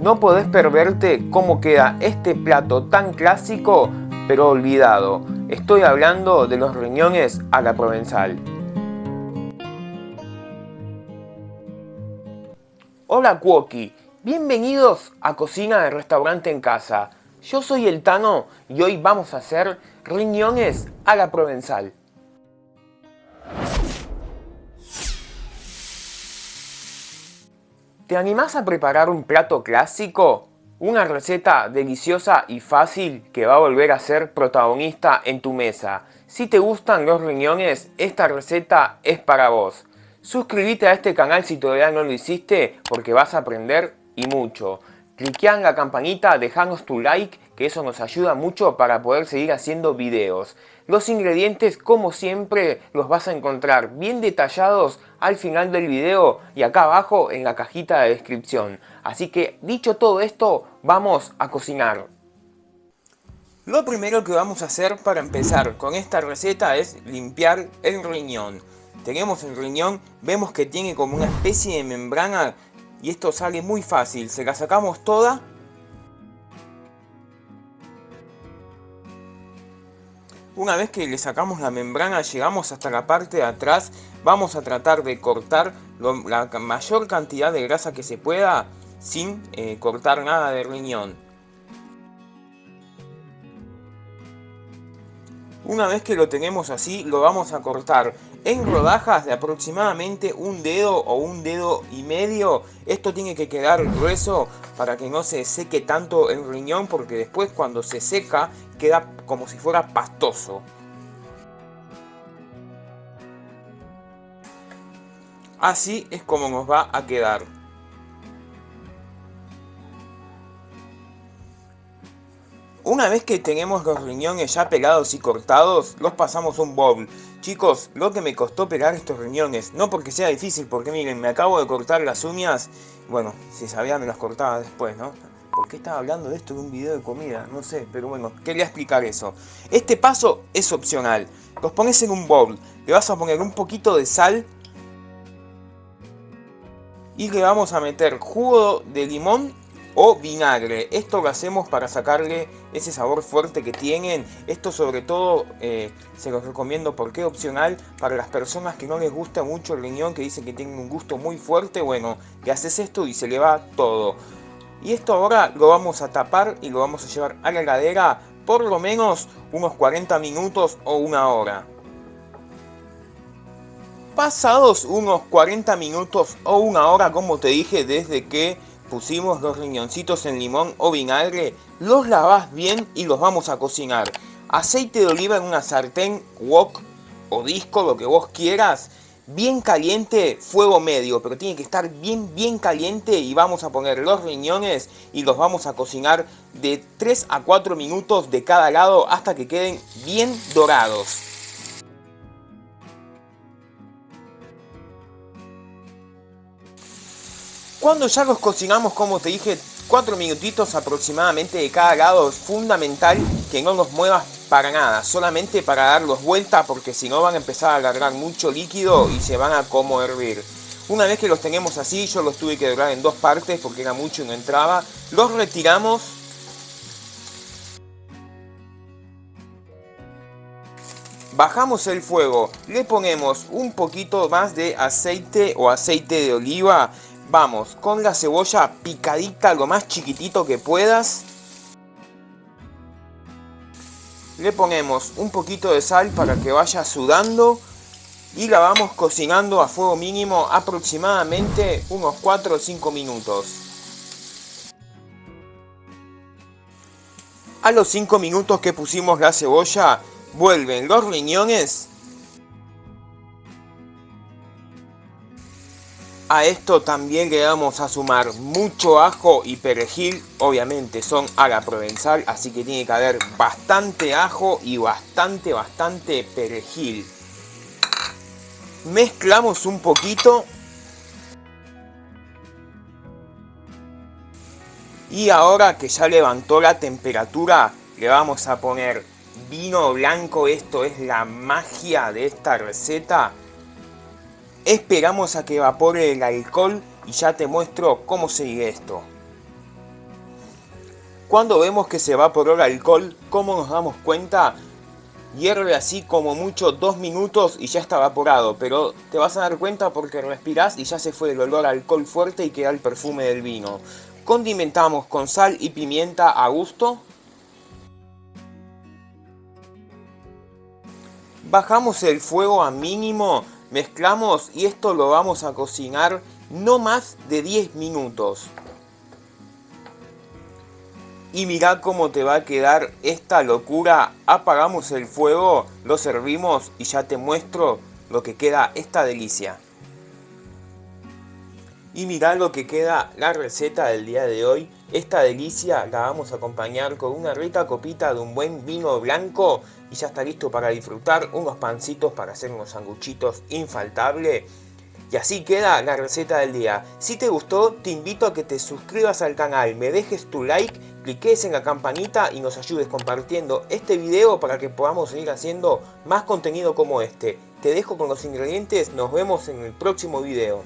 No podés perderte cómo queda este plato tan clásico pero olvidado. Estoy hablando de los riñones a la provenzal. Hola Cuoqui, bienvenidos a Cocina de Restaurante en Casa. Yo soy el Tano y hoy vamos a hacer riñones a la provenzal. ¿Te animás a preparar un plato clásico? Una receta deliciosa y fácil que va a volver a ser protagonista en tu mesa. Si te gustan los riñones, esta receta es para vos. Suscríbete a este canal si todavía no lo hiciste porque vas a aprender y mucho. Cliquea en la campanita, dejanos tu like, que eso nos ayuda mucho para poder seguir haciendo videos. Los ingredientes, como siempre, los vas a encontrar bien detallados al final del video y acá abajo en la cajita de descripción. Así que, dicho todo esto, vamos a cocinar. Lo primero que vamos a hacer para empezar con esta receta es limpiar el riñón. Tenemos el riñón, vemos que tiene como una especie de membrana y esto sale muy fácil. Se la sacamos toda. Una vez que le sacamos la membrana, llegamos hasta la parte de atrás. Vamos a tratar de cortar la mayor cantidad de grasa que se pueda sin cortar nada del riñón. Una vez que lo tenemos así, lo vamos a cortar en rodajas de aproximadamente un dedo o un dedo y medio. Esto tiene que quedar grueso para que no se seque tanto el riñón, porque después cuando se seca queda como si fuera pastoso. Así es como nos va a quedar. Una vez que tenemos los riñones ya pelados y cortados, los pasamos a un bowl. Chicos, lo que me costó pelar estos riñones, no porque sea difícil, porque miren, me acabo de cortar las uñas. Bueno, si sabía me las cortaba después, ¿no? ¿Por qué estaba hablando de esto en un video de comida? No sé, pero bueno, quería explicar eso. Este paso es opcional. Los pones en un bowl, le vas a poner un poquito de sal y le vamos a meter jugo de limón o vinagre. Esto lo hacemos para sacarle ese sabor fuerte que tienen. Esto sobre todo se los recomiendo porque es opcional para las personas que no les gusta mucho el riñón, que dicen que tienen un gusto muy fuerte. Bueno, le haces esto y se le va todo. Y esto ahora lo vamos a tapar y lo vamos a llevar a la heladera por lo menos unos 40 minutos o una hora. Pasados unos 40 minutos o una hora, como te dije, desde que pusimos los riñoncitos en limón o vinagre, los lavas bien y los vamos a cocinar. Aceite de oliva en una sartén, wok o disco, lo que vos quieras, bien caliente, fuego medio, pero tiene que estar bien caliente, y vamos a poner los riñones y los vamos a cocinar de 3 a 4 minutos de cada lado hasta que queden bien dorados. Cuando ya los cocinamos, como te dije, 4 minutitos aproximadamente de cada lado, es fundamental que no los muevas para nada, solamente para darlos vuelta, porque si no van a empezar a alargar mucho líquido y se van a como hervir. Una vez que los tenemos así, yo los tuve que dorar en dos partes porque era mucho y no entraba, los retiramos. Bajamos el fuego, le ponemos un poquito más de aceite o aceite de oliva. Vamos con la cebolla picadita lo más chiquitito que puedas. Le ponemos un poquito de sal para que vaya sudando y la vamos cocinando a fuego mínimo aproximadamente unos 4 o 5 minutos. A los 5 minutos que pusimos la cebolla, vuelven los riñones. A esto también le vamos a sumar mucho ajo y perejil. Obviamente son a la provenzal, así que tiene que haber bastante ajo y bastante perejil. Mezclamos un poquito. Y ahora que ya levantó la temperatura, le vamos a poner vino blanco. Esto es la magia de esta receta. Esperamos a que evapore el alcohol y ya te muestro cómo sigue esto. Cuando vemos que se evaporó el alcohol, ¿cómo nos damos cuenta? Hierve así como mucho 2 minutos y ya está evaporado, pero te vas a dar cuenta porque respirás y ya se fue el olor a alcohol fuerte y queda el perfume del vino. Condimentamos con sal y pimienta a gusto. Bajamos el fuego a mínimo, mezclamos y esto lo vamos a cocinar no más de 10 minutos. Y mirá cómo te va a quedar esta locura. Apagamos el fuego, lo servimos y ya te muestro lo que queda esta delicia. Y mirá lo que queda la receta del día de hoy. Esta delicia la vamos a acompañar con una rica copita de un buen vino blanco. Y ya está listo para disfrutar, unos pancitos para hacer unos sanguchitos infaltable. Y así queda la receta del día. Si te gustó, te invito a que te suscribas al canal, me dejes tu like, cliques en la campanita y nos ayudes compartiendo este video para que podamos seguir haciendo más contenido como este. Te dejo con los ingredientes, nos vemos en el próximo video.